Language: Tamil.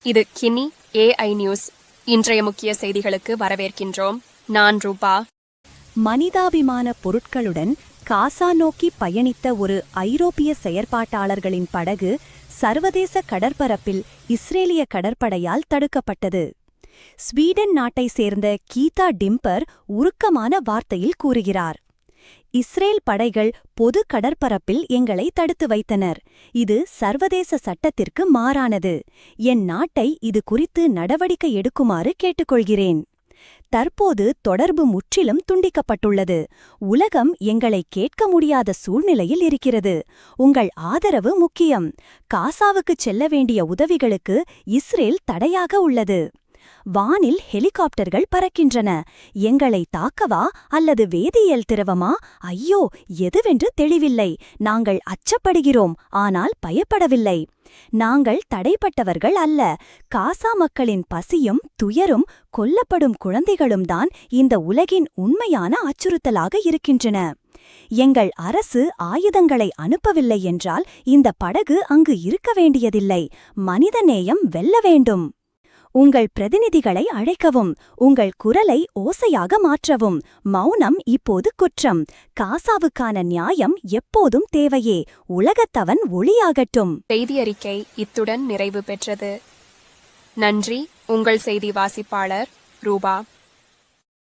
இது கினி AI நியூஸ். இன்றைய முக்கிய செய்திகளுக்கு வரவேற்கின்றோம். நான் ரூபா. மனிதாபிமான பொருட்களுடன் காசா நோக்கி பயணித்த ஒரு ஐரோப்பிய செயற்பாட்டாளர்களின் படகு சர்வதேச கடற்பரப்பில் இஸ்ரேலிய கடற்படையால் தடுக்கப்பட்டது. ஸ்வீடன் நாட்டை சேர்ந்த கீதா டிம்பர் உருக்கமான வார்த்தையில் கூறுகிறார், இஸ்ரேல் படைகள் பொது கடற்பரப்பில் எங்களை தடுத்து வைத்தனர். இது சர்வதேச சட்டத்திற்கு மாறானது. என் நாட்டை இது குறித்து நடவடிக்கை எடுக்குமாறு கேட்டுக்கொள்கிறேன். தற்போது தொடர்பு முற்றிலும் துண்டிக்கப்பட்டுள்ளது. உலகம் எங்களை கேட்க முடியாத சூழ்நிலையில் இருக்கிறது. உங்கள் ஆதரவு முக்கியம். காசாவுக்குச் செல்ல வேண்டிய உதவிகளுக்கு இஸ்ரேல் தடையாக உள்ளது. வானில் ஹெலிகாப்டர்கள் பறக்கின்றன. எங்களை தாக்கவா அல்லது வேதியியல் திரவமா? ஐயோ, எதுவென்று தெளிவில்லை. நாங்கள் அச்சப்படுகிறோம், ஆனால் பயப்படவில்லை. நாங்கள் தடைப்பட்டவர்கள் அல்ல. காசா மக்களின் பசியும் துயரும் கொல்லப்படும் குழந்தைகளும் தான் இந்த உலகின் உண்மையான அச்சுறுத்தலாக இருக்கின்றன. எங்கள் அரசு ஆயுதங்களை அனுப்பவில்லை என்றால் இந்த படகு அங்கு இருக்க வேண்டியதில்லை. மனிதநேயம் வெல்ல வேண்டும். உங்கள் பிரதிநிதிகளை அழைக்கவும், உங்கள் குரலை ஓசையாக மாற்றவும். மௌனம் இப்போது குற்றம். காசாவுக்கான நியாயம் எப்போதும் தேவையே. உலகத்தவன் ஒளியாகட்டும். செய்தி அறிக்கை இத்துடன் நிறைவு பெற்றது. நன்றி. உங்கள் செய்தி வாசிப்பாளர் ரூபா.